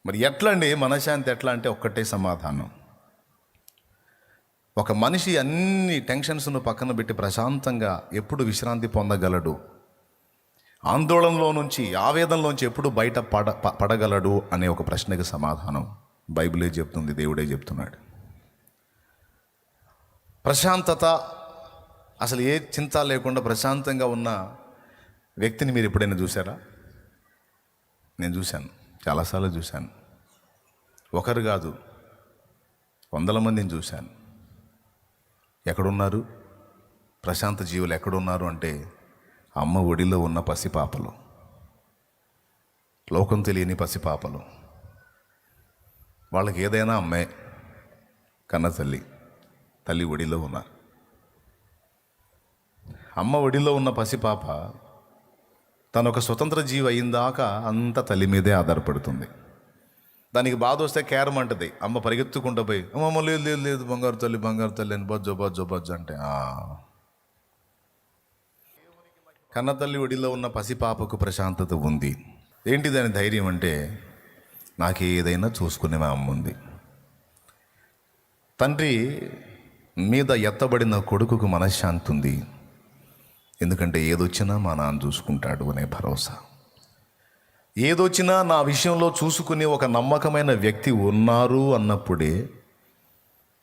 మరి ఎట్లా అండి మనశ్శాంతి ఎట్లా అంటే ఒక్కటే సమాధానం. ఒక మనిషి అన్ని టెన్షన్స్ను పక్కన పెట్టి ప్రశాంతంగా ఎప్పుడు విశ్రాంతి పొందగలడు, ఆందోళనలో నుంచి ఆవేదనలోంచి ఎప్పుడు బయట పడగలడు అనే ఒక ప్రశ్నకి సమాధానం బైబిలే చెప్తుంది, దేవుడే చెప్తున్నాడు. ప్రశాంతత, అసలు ఏ చింత లేకుండా ప్రశాంతంగా ఉన్న వ్యక్తిని మీరు ఎప్పుడైనా చూసారా? నేను చూశాను, చాలాసార్లు చూశాను. ఒకరు కాదు, వందల మందిని చూశాను. ఎక్కడున్నారు ప్రశాంత జీవులు? ఎక్కడున్నారు అంటే అమ్మ ఒడిలో ఉన్న పసిపాపలు, లోకం తెలియని పసిపాపలు. వాళ్ళకి ఏదైనా అమ్మే, కన్న తల్లి ఒడిలో ఉన్నారు. అమ్మ ఒడిలో ఉన్న పసిపాప తను ఒక స్వతంత్ర జీవి అయిందాక అంత తల్లి మీదే ఆధారపడుతుంది. దానికి బాధ వస్తే కేరం అంటది, అమ్మ పరిగెత్తుకుంటూ పోయి అమ్మమ్మ లేదు లేదు లేదు బంగారు తల్లి అని బొజ్జు అంటే కన్న తల్లి ఒడిలో ఉన్న పసిపాపకు ప్రశాంతత ఉంది. ఏంటి దాని ధైర్యం అంటే, నాకు ఏదైనా చూసుకునే మా అమ్మ ఉంది. తండ్రి మీద ఎత్తబడిన కొడుకుకు మనశ్శాంతి ఉంది, ఎందుకంటే ఏదొచ్చినా మా నాన్న చూసుకుంటాడు అనే భరోసా. ఏదొచ్చినా నా విషయంలో చూసుకునే ఒక నమ్మకమైన వ్యక్తి ఉన్నారు అన్నప్పుడే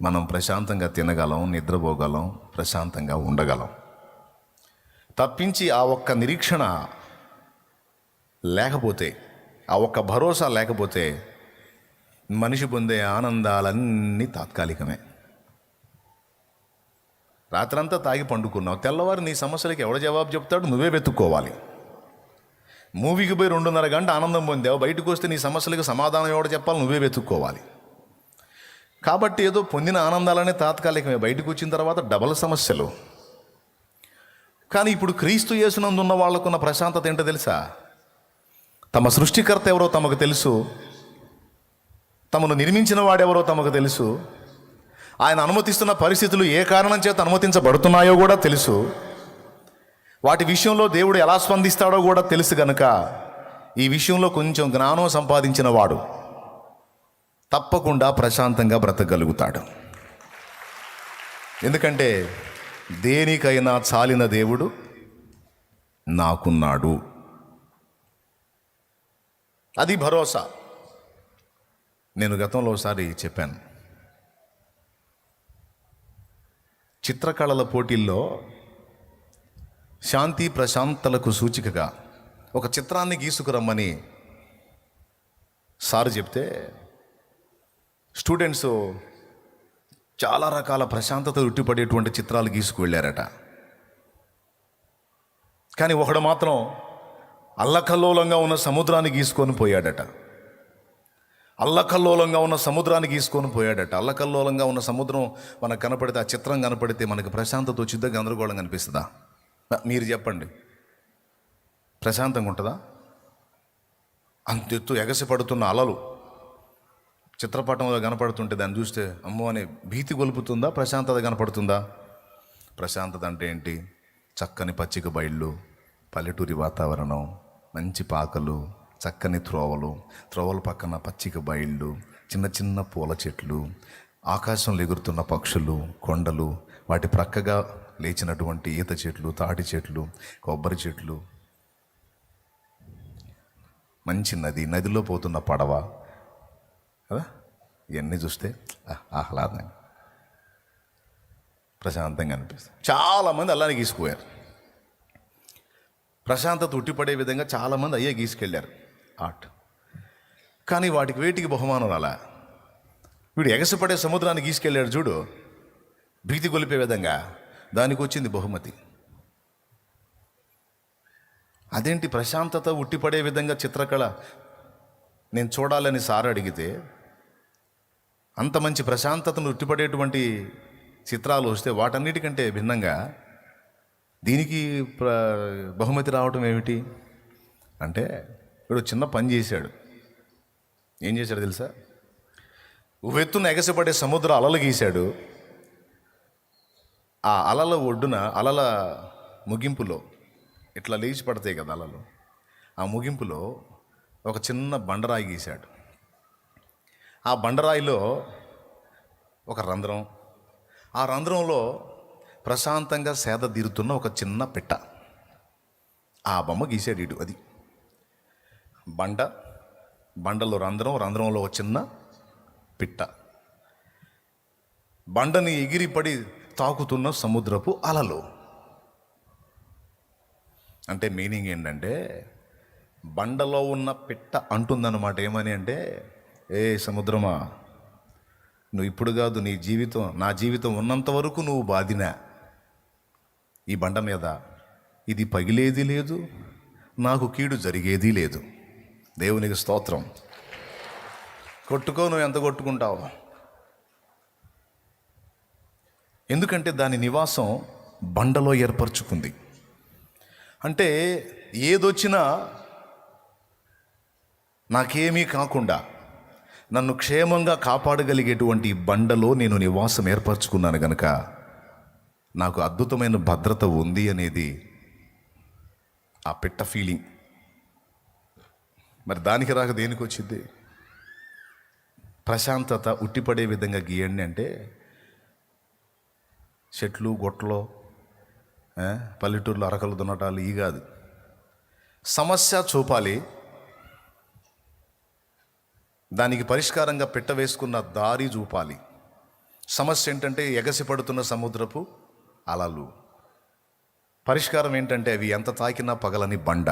మనం ప్రశాంతంగా తినగలం, నిద్రపోగలం, ప్రశాంతంగా ఉండగలం. తప్పించి ఆ ఒక్క నిరీక్షణ లేకపోతే, ఆ ఒక్క భరోసా లేకపోతే మనిషి పొందే ఆనందాలన్నీ తాత్కాలికమే. రాత్రంతా తాగి పండుకున్నావు, తెల్లవారు నీ సమస్యలకి ఎవడ జవాబు చెప్తాడు? నువ్వే వెతుక్కోవాలి. మూవీకి పోయి 2:30 గంట ఆనందం పొందావు, బయటకు వస్తే నీ సమస్యలకు సమాధానం ఎవడ చెప్పాలి? నువ్వే వెతుక్కోవాలి. కాబట్టి ఏదో పొందిన ఆనందాలనే తాత్కాలికమే, బయటకు వచ్చిన తర్వాత డబల్ సమస్యలు. కానీ ఇప్పుడు క్రీస్తు యేసునందు ఉన్న వాళ్ళకున్న ప్రశాంతత ఏంటో తెలుసా? తమ సృష్టికర్త ఎవరో తమకు తెలుసు, తమను నిర్మించిన వాడెవరో తమకు తెలుసు, ఆయన అనుమతిస్తున్న పరిస్థితులు ఏ కారణం చేత అనుమతించబడుతున్నాయో కూడా తెలుసు, వాటి విషయంలో దేవుడు ఎలా స్పందిస్తాడో కూడా తెలుసు. గనుక ఈ విషయంలో కొంచెం జ్ఞానం సంపాదించిన వాడు తప్పకుండా ప్రశాంతంగా బ్రతకగలుగుతాడు. ఎందుకంటే దేనికైనా చాలిన దేవుడు నాకున్నాడు. అది భరోసా. నేను గతంలో ఒకసారి చెప్పాను, చిత్రకళల పోటీల్లో శాంతి ప్రశాంతలకు సూచికగా ఒక చిత్రాన్ని గీసుకురమ్మని సార్ చెప్తే స్టూడెంట్స్ చాలా రకాల ప్రశాంతత ఉట్టిపడేటువంటి చిత్రాలు గీసుకు వెళ్ళారట. కానీ ఒకడు మాత్రం అల్లకల్లోలంగా ఉన్న సముద్రాన్ని గీసుకొని పోయాడట. అల్లకల్లోలంగా ఉన్న సముద్రాన్ని గీసుకొని పోయాడట. అల్లకల్లోలంగా ఉన్న సముద్రం మనకు కనపడితే, ఆ చిత్రం కనపడితే మనకు ప్రశాంతత వచ్చిద్దా, గందరగోళం కనిపిస్తుందా? మీరు చెప్పండి, ప్రశాంతంగా ఉంటుందా? అంతెత్తు ఎగసి పడుతున్న అలలు చిత్రపటంలో కనపడుతుంటే దాన్ని చూస్తే అమ్మో అనే భీతి గొలుపుతుందా? ప్రశాంతత కనపడుతుందా? ప్రశాంతత అంటే ఏంటి? చక్కని పచ్చిక బయళ్ళు, పల్లెటూరి వాతావరణం, మంచి పాకలు, చక్కని త్రోవల పక్కన పచ్చిక బయళ్ళు, చిన్న చిన్న పూల చెట్లు, ఆకాశంలో ఎగురుతున్న పక్షులు, కొండలు, వాటి ప్రక్కగా లేచినటువంటి ఈత చెట్లు, తాటి చెట్లు, కొబ్బరి చెట్లు, మంచి నదిలో పోతున్న పడవ కదా, ఇవన్నీ చూస్తే ఆహ్లాదంగా ప్రశాంతంగా అనిపిస్తుంది. చాలామంది అలానే గీసుకుపోయారు. ప్రశాంతత ఉట్టిపడే విధంగా చాలామంది అయ్యే గీసుకెళ్ళారు ఆర్ట్. కానీ వాటికి వేటికి బహుమానం రాలా. వీడు ఎగసిపడే సముద్రాన్ని గీసుకెళ్ళాడు చూడు, భీతి గొలిపే విధంగా, దానికి వచ్చింది బహుమతి. అదేంటి ప్రశాంతత ఉట్టిపడే విధంగా చిత్రకళ నేను చూడాలని సార్ అడిగితే, అంత మంచి ప్రశాంతతను ఉట్టిపడేటువంటి చిత్రాలు వస్తే వాటన్నిటికంటే భిన్నంగా దీనికి బహుమతి రావటం ఏమిటి అంటే, వీడు చిన్న పని చేశాడు. ఏం చేశాడు తెలుసా? ఉవ్వెత్తున ఎగసిపడే సముద్ర అలలు గీశాడు. ఆ అలల ఒడ్డున, అలల ముగింపులో ఇట్లా లేచి పడతాయి కదా అలలు, ఆ ముగింపులో ఒక చిన్న బండరాయి గీశాడు. ఆ బండరాయిలో ఒక రంధ్రం, ఆ రంధ్రంలో ప్రశాంతంగా సేద తీరుతున్న ఒక చిన్న పిట్ట. ఆ బొమ్మ గీసాడు ఇడు. అది బండలో రంధ్రం, రంధ్రంలో ఒక చిన్న పిట్ట, బండని ఎగిరిపడి తాకుతున్న సముద్రపు అలలు. అంటే మీనింగ్ ఏంటంటే, బండలో ఉన్న పిట్ట అంటుందన్నమాట ఏమని అంటే, ఏ సముద్రమా, నువ్వు ఇప్పుడు కాదు, నీ జీవితం, నా జీవితం ఉన్నంత వరకు నువ్వు బాధినా ఈ బండ మీద ఇది పగిలేది లేదు, నాకు కీడు జరిగేది లేదు. దేవునికి స్తోత్రం. కొట్టుకో, నువ్వు ఎంత కొట్టుకుంటావు. ఎందుకంటే దాని నివాసం బండలో ఏర్పరచుకుంది. అంటే ఏదొచ్చినా నాకేమీ కాకుండా నన్ను క్షేమంగా కాపాడగలిగేటువంటి బండలో నేను నివాసం ఏర్పరచుకున్నాను కనుక నాకు అద్భుతమైన భద్రత ఉంది అనేది ఆ పిట్ట ఫీలింగ్. మరి దానికి రాక దేనికి వచ్చింది? ప్రశాంతత ఉట్టిపడే విధంగా గీయండి అంటే, చెట్లు గొట్టలో పల్లెటూరులో అరకలు దున్నటాలు ఈ కాదు. సమస్య చూపాలి, దానికి పరిష్కారంగా పిట్ట వేసుకున్న దారి చూపాలి. సమస్య ఏంటంటే ఎగసిపడుతున్న సముద్రపు అలలు. పరిష్కారం ఏంటంటే అవి ఎంత తాకినా పగలని బండ,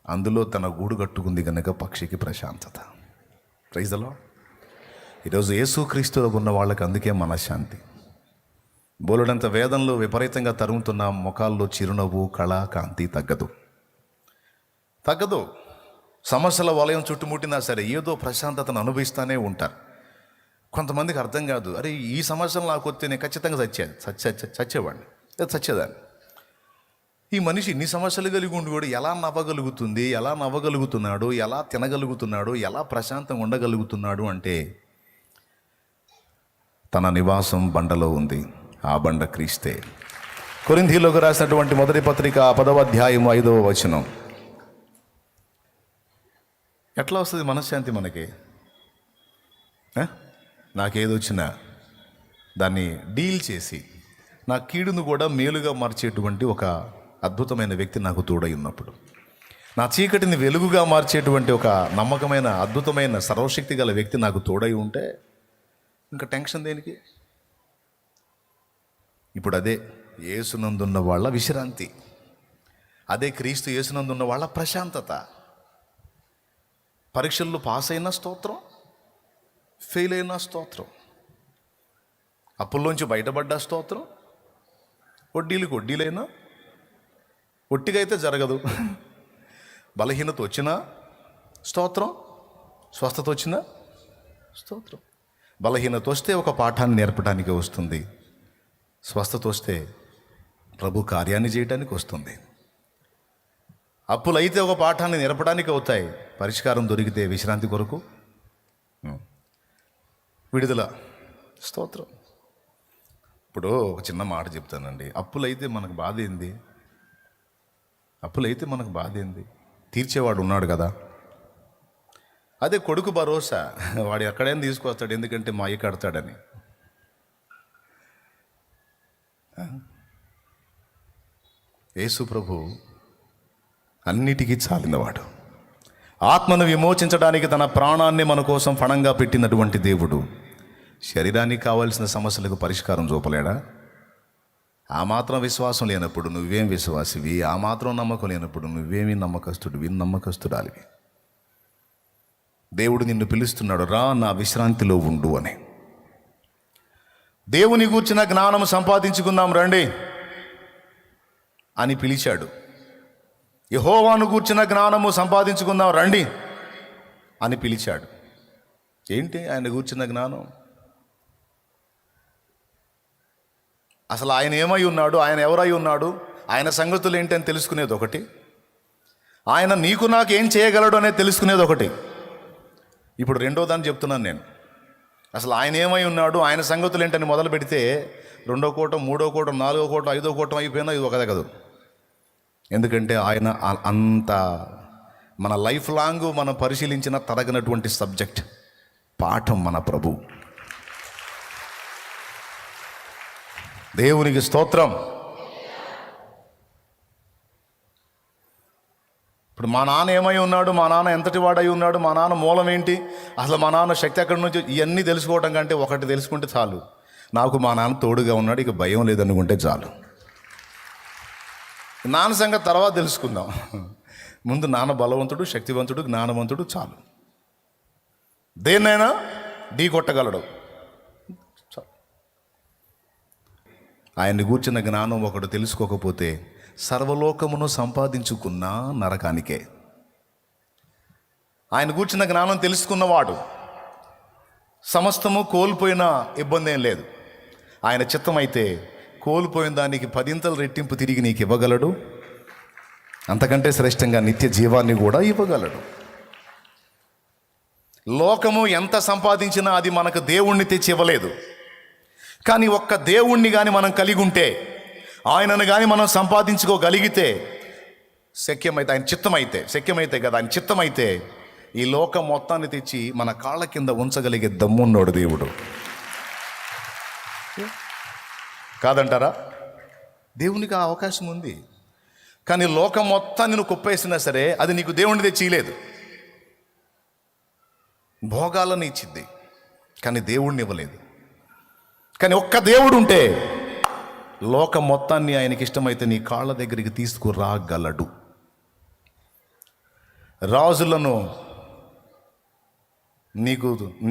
అందులో తన గూడు కట్టుకుంది కనుక పక్షికి ప్రశాంతత. Praise the Lord. ఈరోజు యేసుక్రీస్తులో ఉన్న వాళ్ళకి అందుకే మనశ్శాంతి. బోలెడంత వేదంలో విపరీతంగా తరుముతున్న ముఖాల్లో చిరునవ్వు, కళ, కాంతి తగ్గదు. సమస్యల వలయం చుట్టుముట్టినా సరే ఏదో ప్రశాంతతను అనుభవిస్తూనే ఉంటారు. కొంతమందికి అర్థం కాదు, అరే ఈ సమస్యలు నాకు వస్తే నేను ఖచ్చితంగా చచ్చేవాడిని, చచ్చేదాన్ని. ఈ మనిషి ఇన్ని సమస్యలు కలిగి ఉండి కూడా ఎలా నవ్వగలుగుతుంది, ఎలా నవ్వగలుగుతున్నాడు, ఎలా తినగలుగుతున్నాడు, ఎలా ప్రశాంతంగా ఉండగలుగుతున్నాడు అంటే తన నివాసం బండలో ఉంది. ఆ బండ క్రీస్తే. కొరింథీయులకు రాసినటువంటి మొదటి పత్రిక 10వ అధ్యాయం 5వ వచనం. ఎట్లా వస్తుంది మనశ్శాంతి మనకి? నాకేదొచ్చినా దాన్ని డీల్ చేసి నా కీడును కూడా మేలుగా మార్చేటువంటి ఒక అద్భుతమైన వ్యక్తి నాకు తోడై ఉన్నప్పుడు, నా చీకటిని వెలుగుగా మార్చేటువంటి ఒక నమ్మకమైన అద్భుతమైన సర్వశక్తి గల వ్యక్తి నాకు తోడై ఉంటే ఇంకా టెన్షన్ దేనికి? ఇప్పుడు అదే యేసునందున్న వాళ్ళ విశ్రాంతి, అదే క్రీస్తు యేసునందున్న వాళ్ళ ప్రశాంతత. పరీక్షల్లో పాస్ అయినా స్తోత్రం, ఫెయిల్ అయినా స్తోత్రం, అప్పుల్లోంచి బయటపడ్డా స్తోత్రం, వడ్డీలైనా ఒట్టిగా అయితే జరగదు. బలహీనత వచ్చినా స్తోత్రం, స్వస్థత వచ్చినా స్తోత్రం. బలహీనత వస్తే ఒక పాఠాన్ని నేర్పడానికి వస్తుంది, స్వస్థత వస్తే ప్రభు కార్యాన్ని చేయడానికి వస్తుంది. అప్పులైతే ఒక పాఠాన్ని నేర్పడానికి అవుతాయి, పరిష్కారం దొరికితే విశ్రాంతి కొరకు విడుదల, స్తోత్రం. ఇప్పుడు ఒక చిన్న మాట చెప్తానండి. అప్పులైతే మనకు బాధ ఏంది? అప్పులైతే మనకు బాధ ఏంది? తీర్చేవాడు ఉన్నాడు కదా. అదే కొడుకు భరోసా, వాడు ఎక్కడైనా తీసుకొస్తాడు, ఎందుకంటే మా అయ్య కడతాడని. యేసు ప్రభు అన్నిటికీ చాలినవాడు. ఆత్మను విమోచించడానికి తన ప్రాణాన్ని మన కోసం పణంగా పెట్టినటువంటి దేవుడు శరీరానికి కావాల్సిన సమస్యలకు పరిష్కారం చూపలేడా? ఆ మాత్రం విశ్వాసం లేనప్పుడు నువ్వేం విశ్వాసివి? ఆ మాత్రం నమ్మకం లేనప్పుడు నువ్వేమి నమ్మకస్తుడాలివి? దేవుడు నిన్ను పిలుస్తున్నాడు, రా నా విశ్రాంతిలో ఉండు అని. దేవుని గూర్చిన జ్ఞానం సంపాదించుకుందాం రండి అని పిలిచాడు. యెహోవాను గూర్చిన జ్ఞానము సంపాదించుకుందాం రండి అని పిలిచాడు. ఏంటి ఆయన గూర్చిన జ్ఞానం? అసలు ఆయన ఏమై ఉన్నాడు, ఆయన ఎవరై ఉన్నాడు, ఆయన సంగతులు ఏంటి అని తెలుసుకునేది ఒకటి, ఆయన నీకు నాకు ఏం చేయగలడు అనేది తెలుసుకునేది ఒకటి. ఇప్పుడు రెండో దాన్ని చెప్తున్నాను నేను. అసలు ఆయన ఏమై ఉన్నాడు, ఆయన సంగతులు ఏంటని మొదలు పెడితే 2వ కూటం, 3వ కూటం, 4వ కూటం, 5వ కూటం అయిపోయినా ఇది ఒకదే కదా. ఎందుకంటే ఆయన అంత మన లైఫ్ లాంగ్ మనం పరిశీలించిన తరగనటువంటి సబ్జెక్ట్. పాఠం మన ప్రభు. దేవునికి స్తోత్రం. ఇప్పుడు మా నాన్న ఏమై ఉన్నాడు, మా నాన్న ఎంతటి వాడై ఉన్నాడు, మా నాన్న మూలం ఏంటి, అసలు మా నాన్న శక్తి ఎక్కడి నుంచి, ఇవన్నీ తెలుసుకోవడం కంటే ఒకటి తెలుసుకుంటే చాలు. నాకు మా నాన్న తోడుగా ఉన్నాడు, ఇక భయం లేదనుకుంటే చాలు. నాన్న సంగతి తర్వాత తెలుసుకుందాం. ముందు నాన్న బలవంతుడు, శక్తివంతుడు, జ్ఞానవంతుడు చాలు. దేన్నైనా ఢీ కొట్టగలడు. ఆయన్ని గూర్చిన జ్ఞానం ఒకడు తెలుసుకోకపోతే సర్వలోకమును సంపాదించుకున్న నరకానికే. ఆయన గూర్చిన జ్ఞానం తెలుసుకున్నవాడు సమస్తము కోల్పోయినా ఇబ్బంది ఏం లేదు. ఆయన చిత్తమైతే కోల్పోయిన దానికి 10 రెట్టింపు తిరిగి నీకు ఇవ్వగలడు. అంతకంటే శ్రేష్టంగా నిత్య జీవాన్ని కూడా ఇవ్వగలడు. లోకము ఎంత సంపాదించినా అది మనకు దేవుణ్ణి తెచ్చి ఇవ్వలేదు. కానీ ఒక్క దేవుణ్ణి కానీ మనం కలిగి ఉంటే, ఆయనను కానీ మనం సంపాదించుకోగలిగితే, శక్యమైతే, ఆయన చిత్తమైతే, శక్యమైతే కదా ఆయన చిత్తమైతే, ఈ లోకం మొత్తాన్ని తెచ్చి మన కాళ్ళ కింద ఉంచగలిగే దమ్మున్నోడు దేవుడు. కాదంటారా? దేవునికి ఆ అవకాశం ఉంది. కానీ లోకం మొత్తాన్ని నువ్వు కుప్పేసినా సరే అది నీకు దేవుణ్ణి తెచ్చిలేదు. భోగాలను ఇచ్చింది కానీ దేవుణ్ణి ఇవ్వలేదు. కానీ ఒక్క దేవుడు ఉంటే లోకం మొత్తాన్ని ఆయనకి ఇష్టమైతే నీ కాళ్ళ దగ్గరికి తీసుకురాగలడు. రాజులను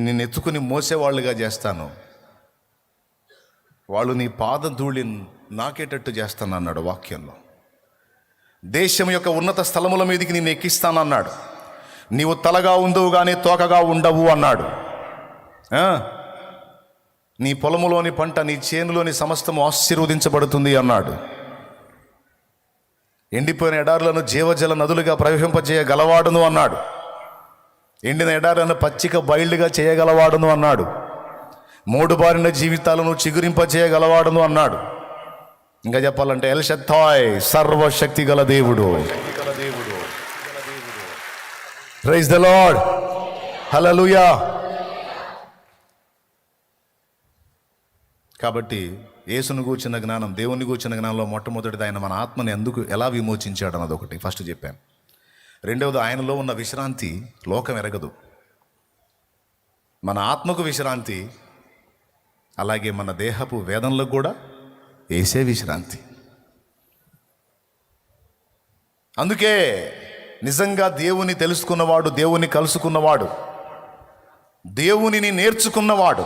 నేను ఎత్తుకుని మోసేవాళ్ళుగా చేస్తాను, వాళ్ళు నీ పాదధూళి నాకేటట్టు చేస్తాను అన్నాడు వాక్యంలో. దేశం యొక్క ఉన్నత స్థలముల మీదకి నేను ఎక్కిస్తానన్నాడు. నీవు తలగా ఉండవు కానీ తోకగా ఉండవు అన్నాడు. నీ పొలములోని పంట, నీ చేనులోని సమస్తము ఆశీర్వదించబడుతుంది అన్నాడు. ఎండిపోయిన ఎడారులను జీవజల నదులుగా ప్రవహింపజేయగలవాడును అన్నాడు. ఎండిన ఎడారులను పచ్చిక బయళ్ళుగా చేయగలవాడును అన్నాడు. మోడుబారిన జీవితాలను చిగురింపజేయగలవాడును అన్నాడు. ఇంకా చెప్పాలంటే ఎల్ షద్దాయ్, సర్వశక్తి గల దేవుడు. ప్రైజ్ ద లార్డ్, హల్లెలూయా. కాబట్టి యేసును గూర్చిన జ్ఞానం, దేవుని గూర్చిన జ్ఞానంలో మొట్టమొదటిది ఆయన మన ఆత్మని ఎలా విమోచించాడు అన్నది ఒకటి ఫస్ట్ చెప్పాను. రెండవది ఆయనలో ఉన్న విశ్రాంతి లోకం ఎరగదు. మన ఆత్మకు విశ్రాంతి, అలాగే మన దేహపు వేదనలకు కూడా యేసే విశ్రాంతి. అందుకే నిజంగా దేవుని తెలుసుకున్నవాడు, దేవుని కలుసుకున్నవాడు, దేవునిని నేర్చుకున్నవాడు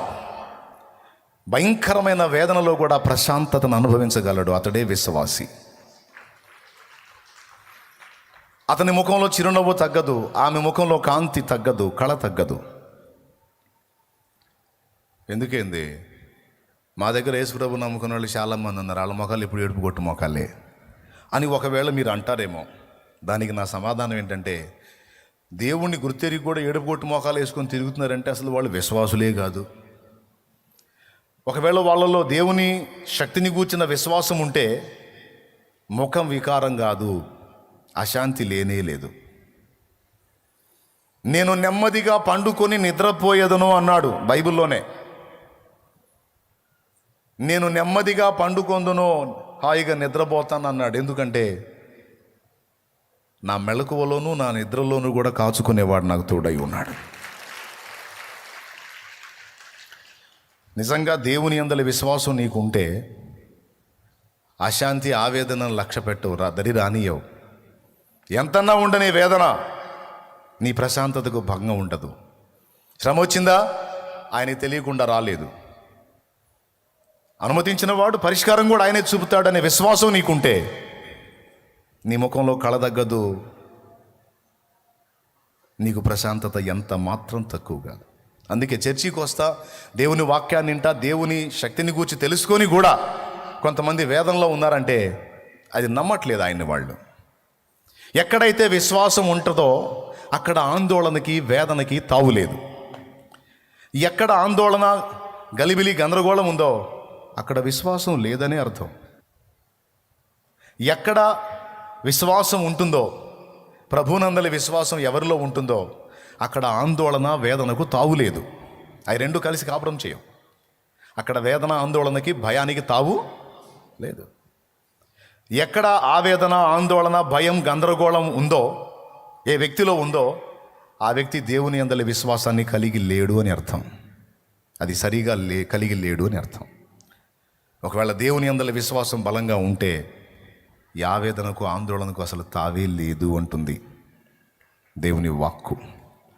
భయంకరమైన వేదనలో కూడా ప్రశాంతతను అనుభవించగలడు. అతడే విశ్వాసి. అతని ముఖంలో చిరునవ్వు తగ్గదు, ఆమె ముఖంలో కాంతి తగ్గదు, కళ తగ్గదు. ఎందుకేంది? మా దగ్గర యేసుప్రభు నమ్ముకున్న వాళ్ళు చాలామంది ఉన్నారు, వాళ్ళ మొఖాలు ఇప్పుడు ఏడుపు కొట్టు మొఖాలే అని ఒకవేళ మీరు అంటారేమో. దానికి నా సమాధానం ఏంటంటే, దేవుణ్ణి గుర్తెరిగి కూడా ఏడుపు కొట్టు మొఖాలు వేసుకొని తిరుగుతున్నారంటే అసలు వాళ్ళు విశ్వాసులే కాదు. ఒకవేళ వాళ్ళలో దేవుని శక్తిని గూర్చిన విశ్వాసం ఉంటే ముఖం వికారం కాదు, అశాంతి లేనే లేదు. నేను నెమ్మదిగా పండుకొని నిద్రపోయేదను అన్నాడు బైబిల్లోనే. నేను నెమ్మదిగా పండుకొందును, హాయిగా నిద్రపోతాను అన్నాడు. ఎందుకంటే నా మెలకువలోనూ నా నిద్రలోనూ కూడా కాచుకునేవాడు నాకు తోడై ఉన్నాడు. నిజంగా దేవుని యందలి విశ్వాసం నీకుంటే అశాంతి, ఆవేదనను లక్ష్య పెట్టవు, దరి రానియవు. ఎంతన్నా ఉండని వేదన, నీ ప్రశాంతతకు భంగం ఉండదు. శ్రమ వచ్చిందా, ఆయనకి తెలియకుండా రాలేదు. అనుమతించిన వాడు పరిష్కారం కూడా ఆయనే చూపుతాడనే విశ్వాసం నీకుంటే నీ ముఖంలో కళ తగ్గదు, నీకు ప్రశాంతత ఎంత మాత్రం తక్కువ కాదు. అందుకే చర్చికి వస్తా, దేవుని వాక్యాన్ని వింటా, దేవుని శక్తిని గూర్చి తెలుసుకొని కూడా కొంతమంది వేదనలో ఉన్నారంటే అది నమ్మట్లేదు ఆయన్ని వాళ్ళు. ఎక్కడైతే విశ్వాసం ఉంటుందో అక్కడ ఆందోళనకి, వేదనకి తావులేదు. ఎక్కడ ఆందోళన, గలిబిలి, గందరగోళం ఉందో అక్కడ విశ్వాసం లేదనే అర్థం. ఎక్కడ విశ్వాసం ఉంటుందో, ప్రభునందలి విశ్వాసం ఎవరిలో ఉంటుందో అక్కడ ఆందోళన, వేదనకు తావులేదు. అవి రెండు కలిసి కాపురం చేయం. అక్కడ వేదన ఆందోళనకి భయానికి తావు లేదు. ఎక్కడ ఆవేదన ఆందోళన భయం గందరగోళం ఉందో, ఏ వ్యక్తిలో ఉందో, ఆ వ్యక్తి దేవుని యందలి విశ్వాసాన్ని కలిగి లేడు అని అర్థం. అది సరిగా కలిగి లేడు అని అర్థం. ఒకవేళ దేవుని యందలి విశ్వాసం బలంగా ఉంటే ఈ ఆవేదనకు ఆందోళనకు అసలు తావే లేదు అంటుంది దేవుని వాక్కు.